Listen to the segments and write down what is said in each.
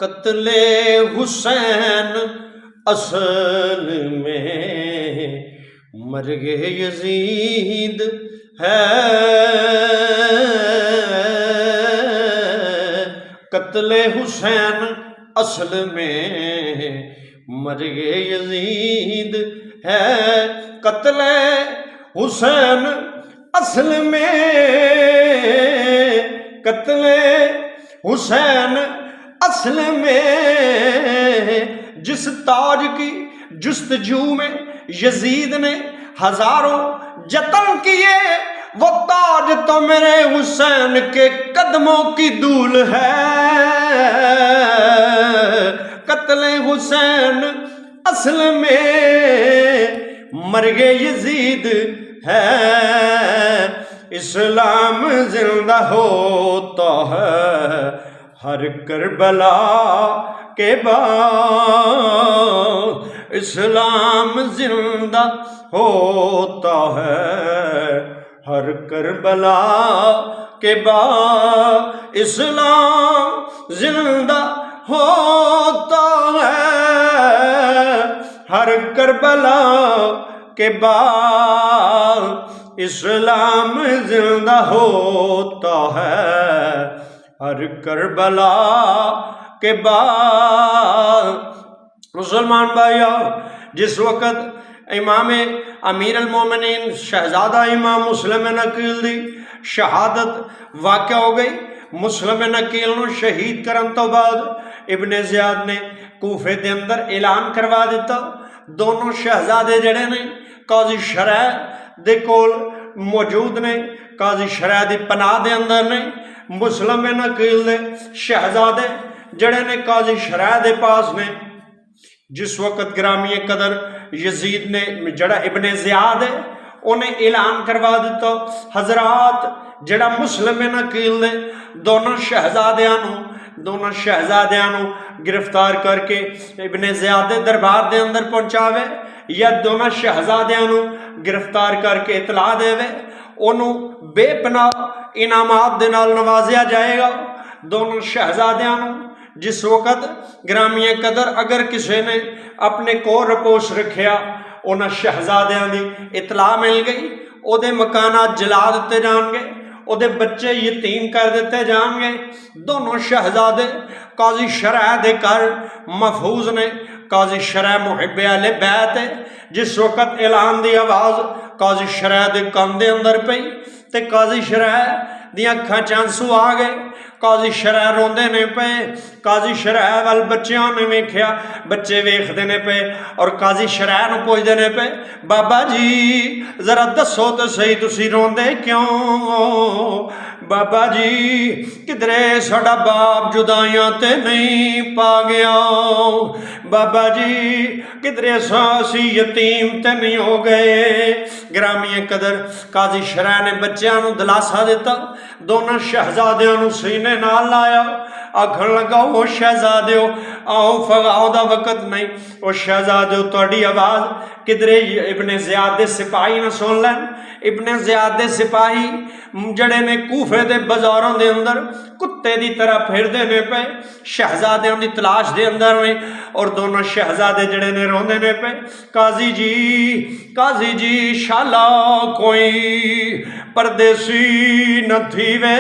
कत्ले हुसैन असल में मर्गे यजीद है। कत्ले हुसैन असल में मर्गे यजीद है। कत्ले हुसैन असल में कत्ले हुसैन असल में जिस ताज की जुस्तजू में यजीद ने हजारों जतन किए, वो ताज तो मेरे हुसैन के कदमों की धूल है। कत्ले हुसैन असल में मर्गे यजीद है। इस्लाम जिंदा होता है हर करबला के बाद। इस्लाम जिंदा होता है हर करबला के बाद। इस्लाम जिंदा होता है हर करबला के बाद। इस्लाम जिंदा होता है हर करबला के बाद। मुसलमान भाइयों, जिस वक़्त इमाम अमीर अल मोमिनीन शहजादा इमाम मुस्लिम नकील दी शहादत वाक़ हो गई, मुस्लिम नकील नूं शहीद करन तो बाद इब्ने ज़ियाद ने कूफे दे अंदर ऐलान करवा दिता, दोनों शहजादे जड़े ने काजी शरह दे कोल मौजूद ने, काजी शरह दी पनाह दे अंदर ने। मुस्लिम नकील दे शहजादे जड़े ने काजी शरह दे पास ने। जिस वक़्त ग्रामीय कदर यजीद ने जड़ा इब्ने ज़ियाद है उन्हें ऐलान करवा दिता, हजरात जड़ा मुस्लिम नकील ने दोनों शहजादियां नूं गिरफ्तार करके इब्ने ज़ियाद दे दरबार दे अंदर पहुंचावे, या दोनों शहजादियां नूं गिरफ्तार करके इतला देवे, उन्हों बेपनाह इनामात दे नाल नवाजिया जाएगा। दोनों शहजादियां नूं जिस वक़्त ग्रामीय कदर अगर किसी ने अपने को रपोश रखिया, उन्होंने शहजादियां दी इतला मिल गई, उहदे मकानात जला दिते जाएंगे, उहदे बच्चे यतीम कर दिते जाएंगे। दोनों शहजादे काजी शरह दे घर महफूज ने। काजी शरह मुहिब्बे अहले बैत है। जिस वक़्त ऐलान की आवाज़ काजी शरह दे कान दे अंदर पई ते काजी शरह दियां अखां च आंसू आ गए। काजी शरह रोंदे ने पे, काजी शरह वाल बच्चों ने वेख्या, बच्चे वेखते ने पे और काजी शरह नूं पुछदे ने पे, बाबा जी जरा दसो तो सही तुसी रोंदे क्यों? बाबा जी किधरे साडा बाप जुदाइयां ते नहीं पा गया? बाबा जी किधरे असी यतीम ते नहीं हो गए? ग्रामीय कदर काजी शरह ने बच्चों नूं दिलासा दिता, दोनों शहजादियों नूं सीने नाल लाया, आखन लगा ओ शहजादियो आओ फगाओ दा वक़्त नहीं। ओ शहजादियो तुहाडी आवाज़ किधरे इब्ने ज़ियाद दे सिपाही न सुन लैन। इब्ने ज़ियाद दे सिपाही जड़े ने कूफे दे बाजारों दे अंदर कुत्ते की तरह फिरदे ने पे, शहजादियों की तलाश दे अंदर ने, और दोनों शहजादे जड़े ने रोंदे ने पे, काजी जी शाला कोई परदेसी न थी वे,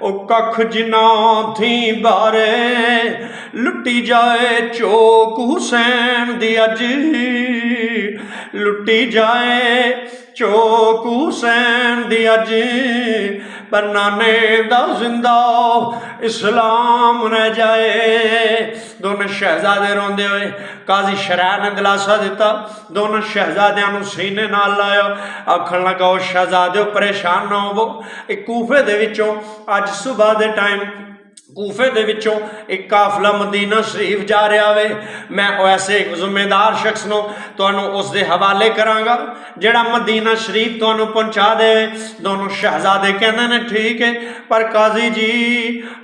ओ कख जिना थी बारे लुटी जाए चौक हुसैन दी अज, लुटी जाए चौक हुसैन दी अज, पर नाने दा जिंदा इस्लाम न जाए। दोनों शहजादे रोंदे हुए काजी शरह ने दिलासा दिता, दोनों शहजादियां नूं सीने नाल लाया, आखन लगा ओ शहजादे परेशान ना होवो, एक कूफे दे विचों अज सुबह दे टाइम कूफे दे विचों एक काफला मदीना शरीफ जा रहा वे। मैं ऐसे एक जिम्मेदार शख्स नूं तुहानूं उस दे हवाले करांगा जिहड़ा मदीना शरीफ तुहानूं पहुंचा देवे। दोनों शहजादे कहंदे ने ठीक है, पर काजी जी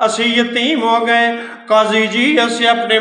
असी यतीम हो गए, काजी जी असी अपने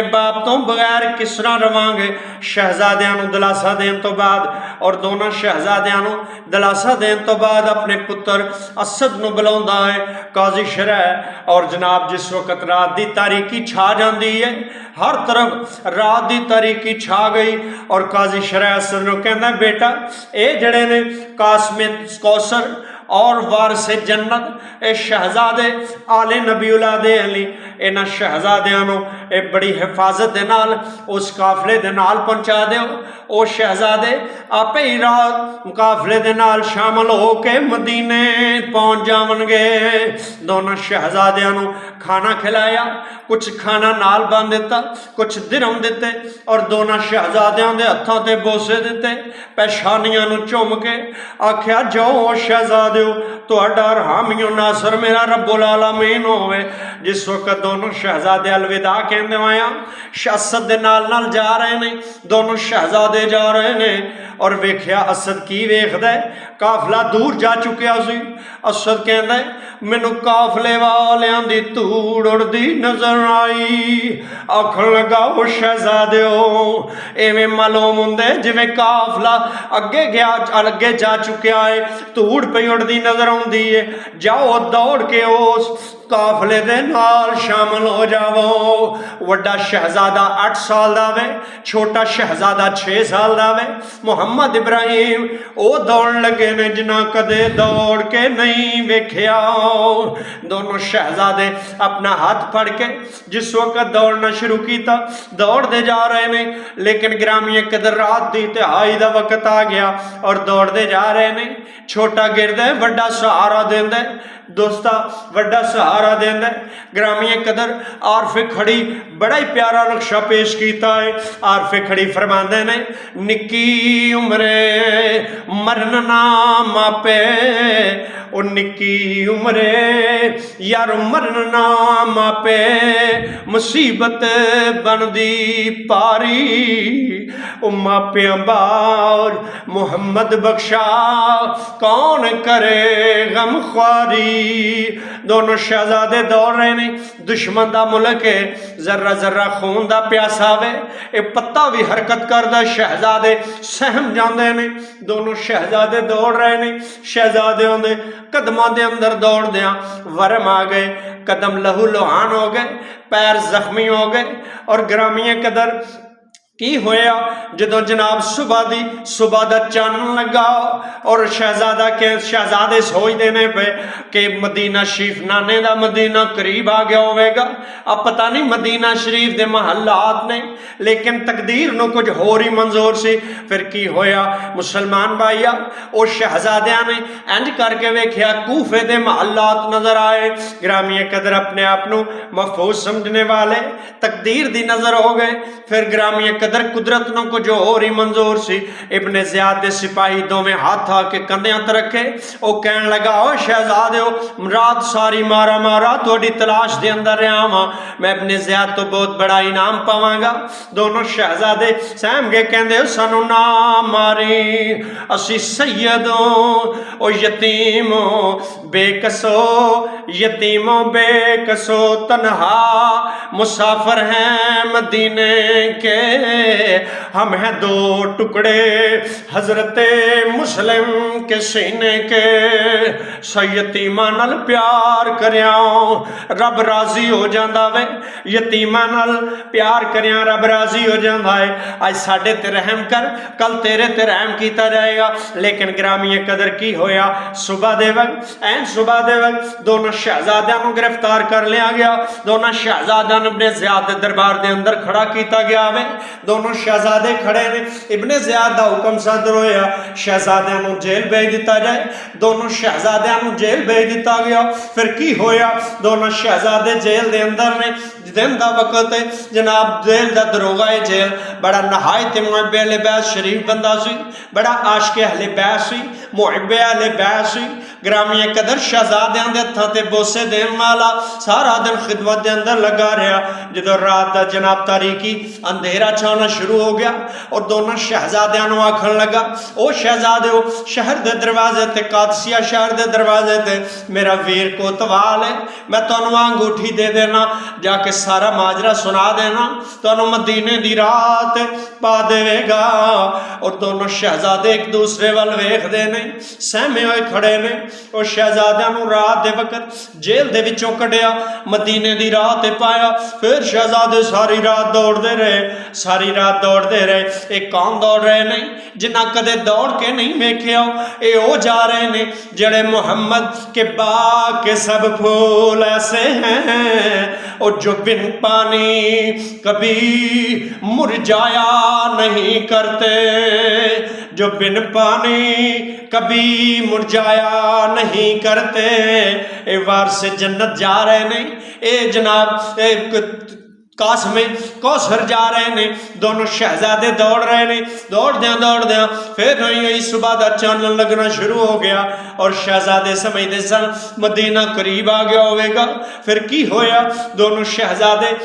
बाप तो बगैर किस तरह रवांगे? शहजादियां नूं दिलासा देण तो बाद और दोनों शहजादियां नूं दिलासा देण तो बाद अपने पुत्र असद नूं बुलाउंदा है। काजी शरह और जनाब जिस वक्त रात की तारीकी छा जाती है, हर तरफ रात की तारीकी छा गई और काजी शरह असद नूं कहंदा बेटा ये जड़े ने कासमे कौसर और वारस जन्नत ये शहजादे आले नबी औलादे अली इन्हां शहजादियां नूं ये बड़ी हिफाजत दे नाल उस काफले दे नाल पहुंचा दिओ। वो शहजादे आपे ही रात काफले दे नाल शामिल हो के मदीने पहुंच जावणगे। दोनों शहजादियां नूं खाना खिलाया, कुछ खाना नाल बन दिता, कुछ दिरहम दिते और दोनों शहजादियों के हथों ते बोसे दिते, पेशानियां नूं चुम के आख्या जाओ शहजादियो तुहाडा हामियो नासर मेरा रब्बुल आलमीन होवे। जिस वक्त दोनों शहजादे अलविदा कहंदे आया असद दे नाल नाल जा रहे ने, दोनों शहजादे जा रहे ने और वेख्या असद की वेखदा काफला दूर जा चुकिया सी। असद कहंदा मैनू काफले वालियां दी धूड़ उड़दी नजर आई। आखन लगा वो शहजादियो इवें मालूम हुंदे जिवें काफला अगे गया अगे जा चुकिया है, धूड़ पई उड़दी नजर आउंदी है, जाओ दौड़ के उस काफले दे नाल शामिल हो जावो। वड्डा शहजादा 8 साल दा वे, छोटा शहजादा 6 साल दा वे। मुहम्मद इब्राहिम वो दौड़ लगे ने जिन्हां कदे दौड़ के नहीं वेख्या। दोनों शहजादे अपना हाथ फड़ के जिस वक्त दौड़ना शुरू किया दौड़ते जा रहे ने, लेकिन ग्रामीण कदर रात की तिहाई का वक्त आ गया और दौड़ते जा रहे ने। छोटा गिरदा वड्डा सहारा देंदा दोस्ता, वड्डा सहारा देंदा ग्रामीण कदर। आरफे खड़ी बड़ा ही प्यारा नक्शा पेश किया है। आरफे खड़ी फरमाते ने निक्की उम्रे मरन ना मापे, ओ निक्की उम्रे यार मरन ना मापे, मुसीबत बनदी पारी, ओ मापियां बार मुहम्मद बख्शा कौन करे गम ख्वारी। दोनों शहजादे दौड़ रहे ने, दुश्मन का मुल्क है, जर्रा जर्रा खून का प्यासा वे, ये पत्ता भी हरकत करदा, शहजादे सहम जाते ने। दोनों शहजादे दौड़ रहे ने, शहजादियों के कदमों के अंदर दौड़दियां वरम आ गए, कदम लहू लुहान हो गए, पैर जख्मी हो गए। और ग्रामीण कदर की होया जदों जनाब सुबह दा चानन लगा और शहजादा के शहजादे सोचते ने पे कि मदीना शरीफ नाने दा मदीना करीब आ गया होवेगा। अब पता नहीं मदीना शरीफ दे महल्लात ने, लेकिन तकदीर नूं कुछ होर ही मंजूर सी। फिर की होया मुसलमान भाईया, उस शहजादियां ने इंज करके वेख्या कूफे दे महल्लात नजर आए। ग्रामीण कदर अपने आप नूं महफूज समझने वाले तकदीर दी नजर हो गए। फिर ग्रामीण कदर कुदरत नूं कुछ होर ही मंजूर सी। इब्ने ज़ियाद दे सिपाही दोवें हाथ आके कंधियां ते रखे, वो कहन लगा ओ शहजादियो रात सारी मारा मारा थोड़ी तलाश दे अंदर रहा वां, मैं इब्ने ज़ियाद तो बहुत बड़ा इनाम पावांगा। दोनों शहजादे सहम गए, कहंदे सानू ना मारी, असी सैयदों ओ यतीमो बेकसो, यतीमो बेकसो तन्हा मुसाफिर हैं मदीने के, हम हैं 2 टुकड़े हजरते मुस्लिम के सीने के। यतीमा नाल प्यार करिया रब राजी हो जाता वे, यतीमा नाल प्यार करिया रब राजी हो जाता है। आज साडे ते रहम कर, कल तेरे ते रहम किया जाएगा। लेकिन ग्रामीण कदर की होया सुबह दे वक्त ऐन सुबह दे वक्त दोनों शहजादियां नूं गिरफ्तार कर लिया गया। दोनों शहजादियां नूं इब्ने ज़ियाद दे दरबार दे अंदर खड़ा किया गया वे। दोनों शहजादे खड़े ने, इब्ने ज़ियाद दा हुक्म सदर होया शहजादियां नूं जेल भेज दिता जाए। दोनों शहजादियां नूं जेल भेज दिता गया। फिर की होया दोनों शहजादे जेल दे अंदर ने। दिन दा वक्त है जनाब, जेल दा दरोगा है जेल बड़ा नहायत मुहब्बे अहले बैत शरीफ बंदा सी, बड़ा आशिक़े अहले बैत सी, मुहब्बे अहले बैत सी। ग्रामीण कदर शहजादियां दे हत्थां ते बोसे देने वाला सारा दिन खिदमत दे अंदर लगा रहा। जदों रात दा जनाब तारीकी अंधेरा छाना शुरू हो गया और दोनों शहजादियां नूं आखन लगा ओ शहजादियो शहर दे दरवाजे ते कादसिया शहर दे दरवाजे ते मेरा वीर कोतवाल है, मैं तुहानूं अंगूठी दे देना, जाके सारा माजरा सुना देना, तो मदीने दी रात पा देगा। और दोनों शहजादे एक दूसरे वाल वेखदे ने, सहमे हुए खड़े ने। और शहजादियां नूं रात दे वक्त जेल दे विचों कढ़िया, मदीने दी रात पाया। फिर शहजादे सारी रात दौड़ते रहे, सारी रात दौड़ते रहे। एक कौन दौड़ रहे ने जिन्ना कदे दौड़ के नहीं वेख्या, ये वो जा रहे ने जड़े मुहम्मद के बाग के सब फूल ऐसे हैं और जो बिन पानी कभी मुरझाया नहीं करते, जो बिन पानी कभी मुरझाया नहीं करते। ए वार से जन्नत जा रहे ने, ए जनाब कास में कौसर जा रहे ने। दोनों शहजादे दौड़ रहे ने, दौड़ फिर यही सुबह का चानन लगना शुरू हो गया। और शहजादे समझते सन मदीना करीब आ गया होगा। फिर की होया, दोनों शहजादे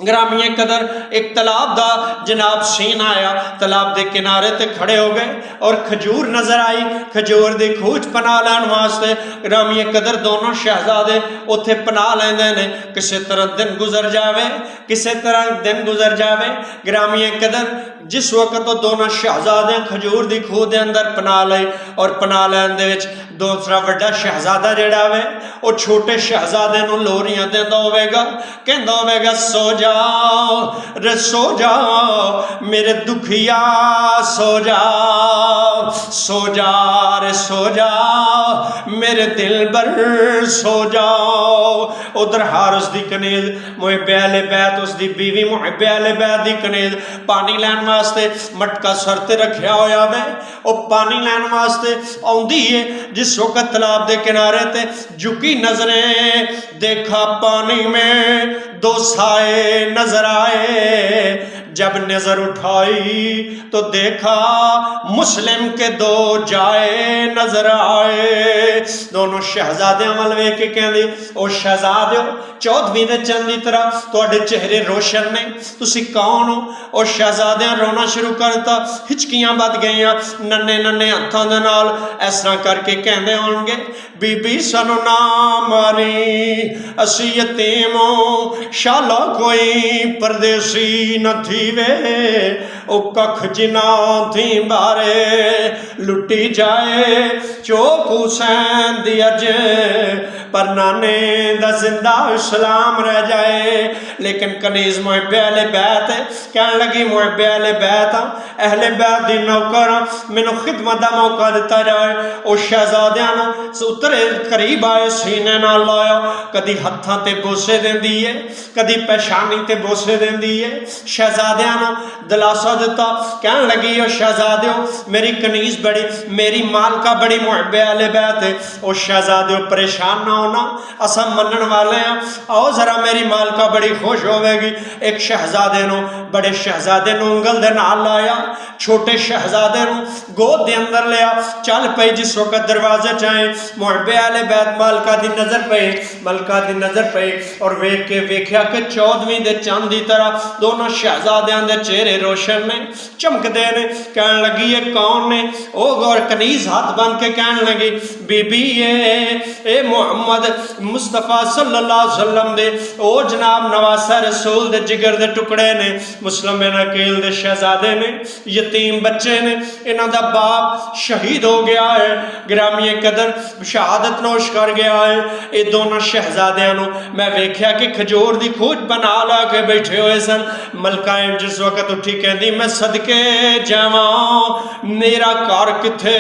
ग्रामीण कदर एक तालाब दा जनाब सीन आया, तालाब के किनारे ते खड़े हो गए और खजूर नजर आई। खजूर दी खूच पना लैन वास्ते ग्रामीण कदर दोनों शहजादे उत्थे पना लेंदे ने। किसी तरह दिन गुजर जावे, किसी तरह दिन गुजर जावे। ग्रामीण कदर जिस वक्त तो दोनों शहजादे खजूर दी खूह दे अंदर पना लई, और पना लैन दे विच दूसरा वड्डा शहजादा जिहड़ा वे वो छोटे शहजादे नूं लोरियां देंदा होवेगा, कहंदा होवेगा सो जाओ रे सो जाओ मेरे दुखिया, सो जाओ सो जा रे सो जाओ मेरे दिलबर, सो जाओ। उधर हारिस दी कनीज मुहब्बे अहले बैत, उसदी बीवी मुहब्बे अहले बैत दी कनीज पानी लैन वास्ते मटका सर ते रखिया होया वे। वो पानी लैन वास्ते आउंदी है। जिस वक्त तालाब के किनारे ते झुकी नजरें देखा पानी में दो साए नजर आए। जब नजर उठाई तो देखा मुस्लिम के दो जाए नजर आए। दोनों शहजादे अमल वे के कहंदे ओ शहजादे चौदहवीं दे चंद की तरह तुहाडे चेहरे रोशन ने, तुसी कौन हो? और शहजादियां रोना शुरू कर दिता, हिचकियां बद गईयां, नन्हे नन्हे हत्थों दे नाल इस तरह करके कहंदे होणगे बीबी सानू ना मारी, असी यतीम हो, शाला कोई परदेसी न थी वे, ओ कख जिना थी बारे लुटी जाए चौक हुसैन दी अज, पर नाने दा जिंदा इस्लाम रह जाए। लेकिन कनीज मुहब्बे अहले बैत कहन लगी मुहब्बे अहले बैत अहले बैत दी नौकर, मैनू खिदमत दा मौका दिता जाए। ओ शहजादियां उतरे करीब आए, सीने नाल लाया, कदी हत्थां ते बोसे देंदी है, कदी पेशानी ते बोसे देंदी है। शहजादियां दिलासा दिता, कहन लगी ओ शहजादियों मेरी कनीज बड़ी, मेरी मालका बड़ी मुहब्बे अहले बैत है। ओ शहजादियों परेशान ना होना, असा मनन वाले हैं, आओ जरा मेरी मालका बड़ी खुश होवेगी। एक शहजादे नो बड़े शहजादे नो उंगल दे नाल लाया, छोटे शहजादे नो गोद दे अंदर लिया, चल पई। जिस वक्त दरवाजे चाहे मुहब्बे अहले बैत मालका दी नजर पई, मलका दी नजर पई और वेख के वेख्या कि 14वीं दे चंद दी तरह दोनों शहजादियां दे चेहरे रोशन ने, चमकदे ने। कहन लगी ये कौन ने? ओ गौर कनीज हाथ बन के कहन लगी बीबी ए मुहम्मद मुस्तफा सल्लल्लाहु अलैहि वसल्लम दे ओ जनाब नवासा रसूल दे जिगर दे टुकड़े ने, मुस्लिम बिन अकील दे शहजादे ने, यतीम बच्चे ने, इन्हां दा बाप शहीद हो गया है, ग्रामीण कदर शहादत नोश कर गया है। ये दोनों शहजादियां नूं मैं वेख्या कि खजूर दी खूज बना ला के बैठे हुए सन। मलकाएं जिस वक्त उठी कहती मैं सदके जावां, मेरा घर किथे,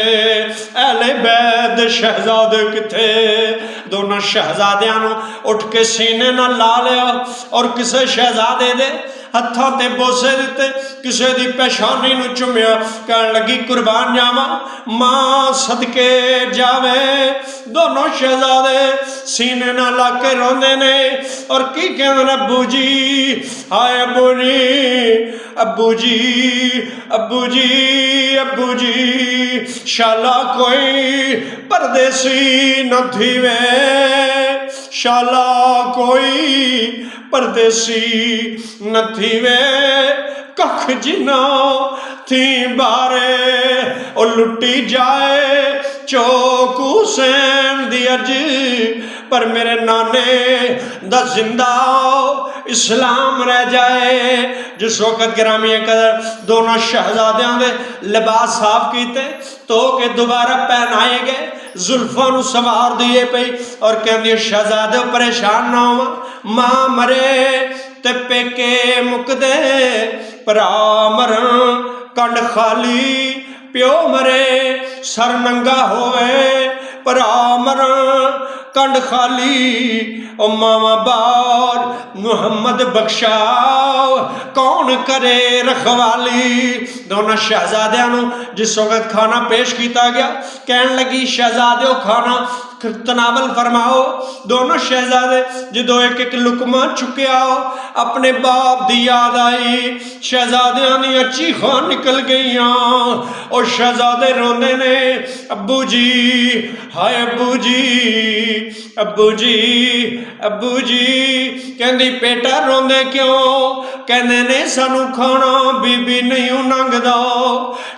अहले बैत शहजादे किथे? दोनों शहजादियां नूं उठ के सीने नाल ला लिया और किसी शहजादे दे हत्थों ते बोसे दिते, किसी दी पेशानी नूं चुमिया, कहन लगी कुर्बान जावा मां सदके जावे। दोनों शहजादे सीने नाल ला के रोंदे ने और की कहंदे ने अब्बू जी, हाय अब्बू जी, अब्बू जी, अब्बू जी, अब्बू जी, शाला कोई परदेसी न थी वे, शाला कोई परदेसी न थी वे, कख जिना थी बारे ओ लुटी जाए चौक हुसैन दी अज, पर मेरे नाने दा जिंदा इस्लाम रह जाए। जिस वक्त गिरामी कदर दोनों शहजादियों के लिबास साफ किए तो के दोबारा पहनाए गए, जुल्फों नूं संवार दिए पई और कहंदी शहजादे परेशान ना हो, मां मरे ते पेके मुकदे, भरा मरन कंड खाली, प्यो मरे सर नंगा होवे, भरा मरन कंड खाली। ओ मावा बार मुहम्मद बख्शाओ, कौन करे रखवाली। दोनों शहजादियों नूं जिस वक्त खाना पेश किया गया, कहन लगी शहजादे खाना तनावल फरमाओ। दोनों शहजादे जो एक एक लुकमा चुकया, अपने बाप की याद आई, शहजादियों दी चीखां निकल गई। और शहजादे रोंदे ने, अब्बू जी, हाय अब्बू जी, अब्बू जी, अब्बू जी। कहंदी बेटा रोंदे क्यों? कहंदे ने सानू खाना बीबी नहीं लंघदा,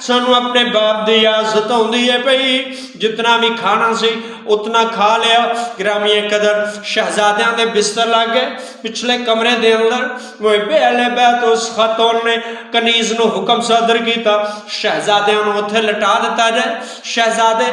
सानू अपने बाप की याद सताउंदी है पई, जितना भी खाना सी उतना खा लिया। गिरामी कदर शहजादियों के बिस्तर लग गए पिछले कमरे के अंदर। बेले बैत उस खातून ने कनीज नूं हुक्म सादर किया, शहजादियों नूं उत्थे लटा दिता जाए। शहजादे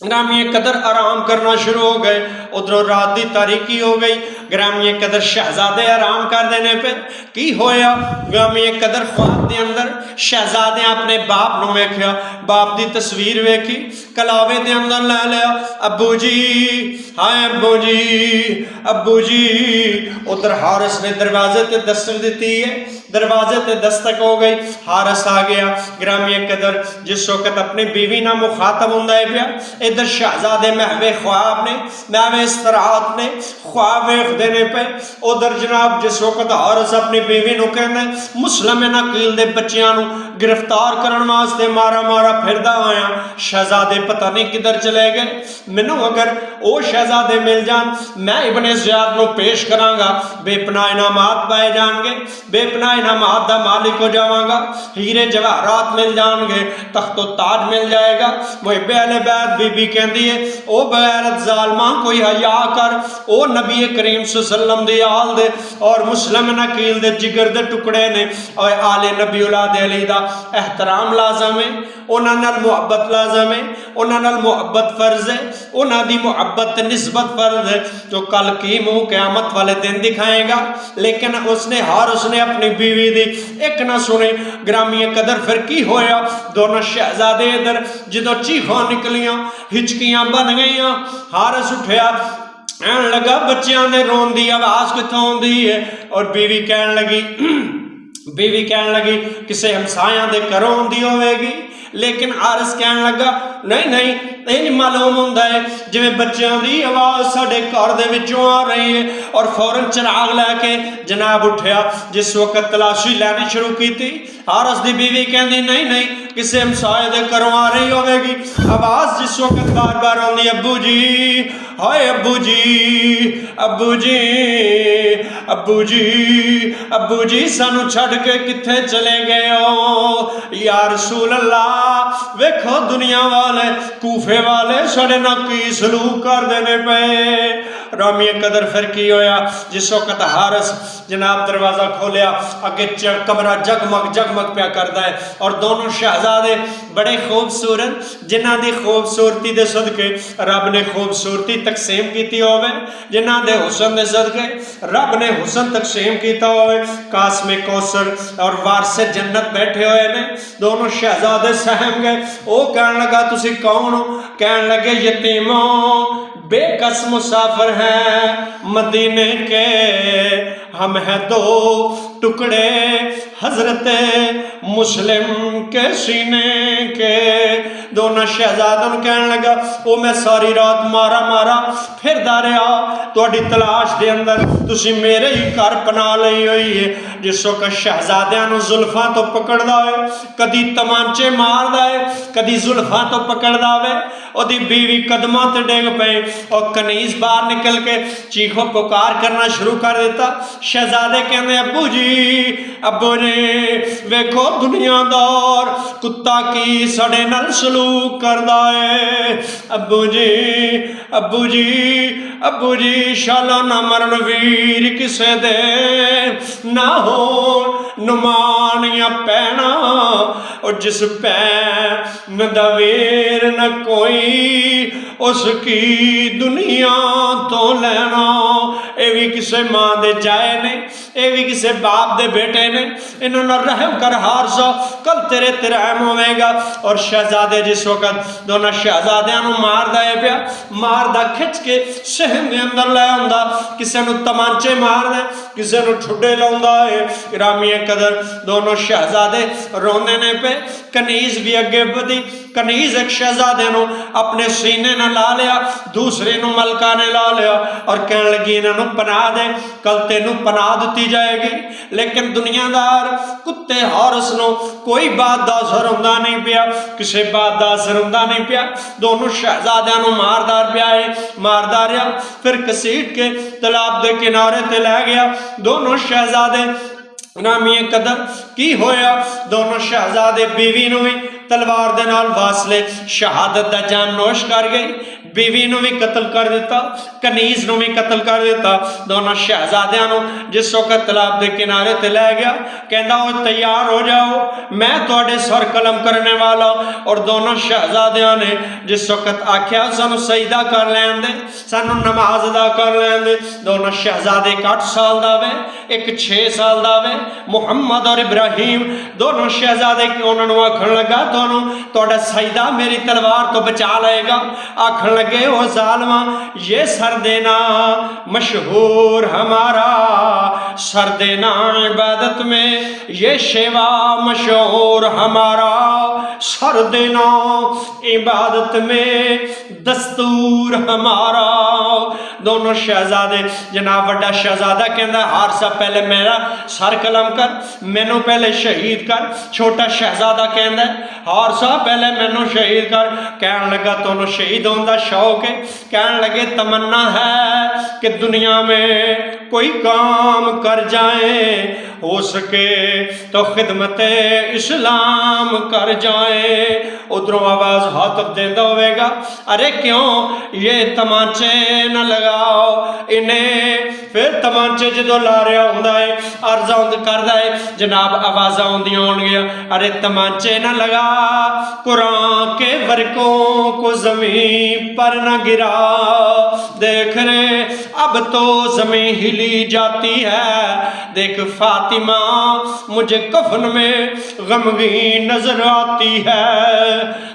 गिरामी कदर आराम करना शुरू हो गए। उधरों रात की तारीकी हो गई। गिरामी कदर शहजादे आराम कर देने पे की होया, गिरामी कदर ख्वाब के अंदर शहजादे अपने बाप नूं वेख्या, बाप की तस्वीर वेखी, कलावे के अंदर लै लिया, अब्बू जी, हाय अब्बू जी, अब्बू जी। उधर हारिस ने दरवाजे ते दस्तक दी है, दरवाजे ते दस्तक हो गई, हारिस आ गया। गिरामी कदर जिस वक्त अपनी बीवी ना मुखातब होंदा है पिया, इधर शहजादे महवे ख्वाब ने, महवे istirahat ने ख्वाब वेखदे ने पे। उधर जनाब जिस वक्त हारिस अपनी बीवी नूं कहंदा मुस्लिम नकील दे बच्चियां नूं गिरफ्तार करने वास्ते मारा मारा फिरदा आया, शहजादे पता नहीं किधर चले गए। मैनू अगर वो शहजादे मिल जान, मैं इब्ने ज़ियाद नूं पेश करांगा, बेपनाह इनामात पाए जाएंगे, बेपनाह इनामात दा मालिक हो जावांगा, हीरे जवाहरात मिल जाएंगे, तख्तो ताज मिल जाएगा। वही बेले बैद बीबी कहती है, ओ बैरत जालमा कोई हया कर, ओ नबी करीम सल्लम दी आल दे और मुस्लिम नकील दे जिगर दे टुकड़े ने, और आले नबी औलाद अली दा एहतराम लाजम है, उन्हां नाल मुहब्बत लाजम है, उन्हां नाल मुहब्बत फर्ज है, उन्हां दी मुहब्बत निस्बत फर्ज है। तो कल की मुंह क़यामत वाले दिन दिखाएगा। लेकिन उसने अपनी बीवी दी एक ना सुने। गिरामी कदर फिर की होया, दोनों शहजादे इधर जो चीखां निकलियां, हिचकियां बन गई। हारिस उठया, कहन लगा बच्चों ने रोन की आवाज़ कितों आउंदी है? और बीवी कहन लगी किसी हमसाया के घरों आउंदी होवेगी। लेकिन हारिस कहन लगा नहीं नहीं, ये मालूम होंदा है जिवें बच्चों की आवाज़ साडे घर दे विचों आ रही है। और फौरन चिराग लैके जनाब उठया, जिस वक्त तलाशी लैनी शुरू की थी। हारिस की बीवी कहती नहीं नहीं, किसी हमसाए के घरों आ रही होगी आवाज़। जिस वक्त बार बार आती, अब्बू जी, हाय अब्बू जी, अब्बू जी, अब्बू जी, अब्बू जी, सानू छड़ के किथे चले गए हो? या रसूल अल्लाह, वेखो दुनिया वाले कूफे वाले साढ़े ना की सलूक कर देने पे। रामी कदर फिर की होया, जिस वक्त हारिस जनाब दरवाज़ा खोलिया, अगे कमरा जगमग जगमग प्या करता है। और दोनों शहजादे बड़े खूबसूरत, जिन्हां दी खूबसूरती दे सदके रब ने खूबसूरती तकसीम की होवे, जिन्हां दे हुसन दे सदके रब ने हुसन तकसीम किया होवे। कासमे कौसर और वारसे जन्नत बैठे हुए ने। दोनों शहजादे सहम गए। वो कहन लगा तुसी कौन हो? कहन लगे यतीमों, बेकस मुसाफिर हैं मदीने के, हम हैं दो टुकड़े हजरत मुस्लिम के सीने के। दोनों शहजादों कहन लगा वो मैं सारी रात मारा मारा फिरदा रहा, तुहाडी तलाश के अंदर तुसी मेरे ही घर पना लई हुई है। जिस वक्त शहजादियां नूं जुल्फां तो पकड़दा है, कदी तमांचे मारदा है, कदी जुल्फां तो पकड़दा है। ओदी बीवी कदमां ते डिग पे और कनीज बाहर निकल के चीखो पुकार करना शुरू कर दिता। शहजादे कहते अब्बू जी, अब्बू जी, वेखो दुनियादार कुत्ता की सड़े नाल सलूक करदा है। अब्बू जी, अब्बू जी, अब्बू जी, शाला ना मरन वीर किसे दे, ना हो नुमानिया पैना, और जिस पैन दा वेर न कोई उसकी दुनिया तो लेना। ये भी किसी मां दे जाए ने, ये भी किसी बाप दे बेटे ने, इन्होंने रहम कर हारसा, कल तेरे ते रहम होवेगा। और शहजादे जिस वक्त दोनों शहजादियां मारदा है पिया, मारदा खिंच के सहन दे अंदर लै आंदा, किसी नूं तमांचे मारदा, किसी नूं ठुड्डे लाउंदा है। रामीए कदर दोनों शहजादे रोंदे ने पे। कनीज भी अगे बढ़ी, कनीज एक शहजादे नूं अपने सीने न ला लिया, दूसरे नूं मलका ने ला लिया और कहने लगी इन्हों पनाह दे, कल तेनों पनाह दी जाएगी। लेकिन दुनियादार कुत्ते हारस नूं कोई बात दा असर हुंदा नहीं पिया, किसी बात दा असर हुंदा नहीं पिया। दोनों शहजादियां नूं मारदा पिया है, मारदा रहा, फिर घसीट के तालाब के किनारे ते लै गया। दोनों शहजादे रामीए कदर की होया, दोनों शहजादे बीवी नूं भी तलवार दे नाल वासले शहादत दा जाम नोश कर गई, बीवी नूं भी कतल कर दिता, कनीज नूं भी कतल कर दिता। दोनों शहजादियां नूं जिस वक्त तालाब के किनारे ते लै गया, कहंदा ओ तैयार हो जाओ, मैं तुहाडे सर कलम करने वाला। और दोनों शहजादियां ने जिस वक्त आख्या सानू सजदा कर लैन दे, सानू नमाज अदा कर लैन दे। दोनों शहजादे एक 8 साल दा वे, एक 6 साल दा वे। मुहम्मद और इब्राहिम दोनों शहजादे उन्होंने आखन लगा तुहाडा सजदा मेरी तलवार तो बचा लेगा। आखन लगे ओ जालमा, ये सर देना मशहूर हमारा, सर देना इबादत में ये शेवा मशहूर हमारा, सर देना इबादत में दस्तूर हमारा। दोनों शहजादे, जनाब वड्डा शहजादा कहता हारसा पहले मेरा सर कलम कर, मैनू पहले शहीद कर। छोटा शहजादा कहता हारसा पहले मैनू शहीद कर। कहन लगा तुहानू शहीद होने का शौक है? कहन लगे तमन्ना है कि दुनिया में कोई काम कर जाए, हो सके तो खिदमत इस्लाम कर जाए। उधरों आवाज हाथ देता होगा, अरे क्यों ये तमाचे न लगाओ इन्हें। फिर तमाचे जो ला रहा होंदा है अर्जा करदा है, जनाब आवाज़ा आउंदियां होणगियां, अरे तमाचे न लगा, कुरान के वर्कों को जमीन पर न गिरा। देख रे अब तो जमीन हिली जाती है, देख फातिमा मुझे कफन में गमगीन नजर आती है।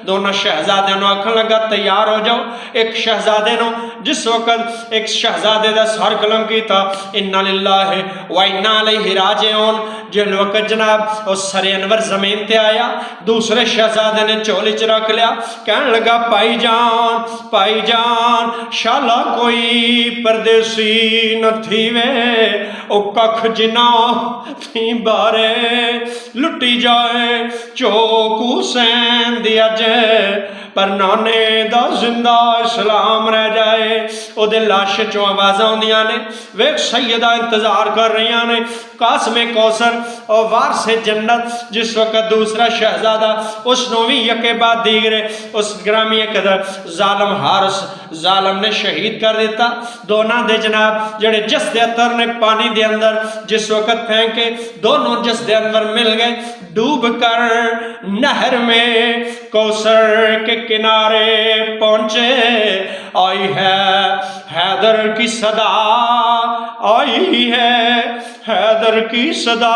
दोनों शहजादे आखन लगा तैयार हो जाओ। एक शहजादे जिस वक्त एक शहजादे का सर कलम किया, इन्ना लिल्लाहि व इन्ना इलैहि राजिऊन, जिस वक्त जनाब उस सरे अनवर जमीन ते आया, दूसरे शहजादे ने झोली च रख लिया। कहन लगा भाई जान शाला कोई परदेसी न थी वे, ओ कख जिना थी बारे लुटी जाए चौक हुसैन दी अज, पर नाने दा जिंदा इस्लाम रह जाए। ओदे लाश चों आवाज़ आउंदियां ने, वेख सैयदा इंतजार कर रही ने, कासमे कौसर और वारसे जन्नत। जिस वक्त दूसरा शहजादा उसनों भी यके बाद दीगरे उस ग्रामीय कदर जालम हारस जालम ने शहीद कर दिता। दोनों दे जनाब जड़े जसदे अतर ने पानी दे अंदर जिस वक्त फेंके, दोनों जसदे अंदर मिल गए, डूब कर नहर में कौसर के किनारे पहुंचे। आई है हैदर की सदा, आई है हैदर की सदा,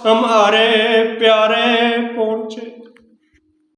हमारे प्यारे पहुंचे।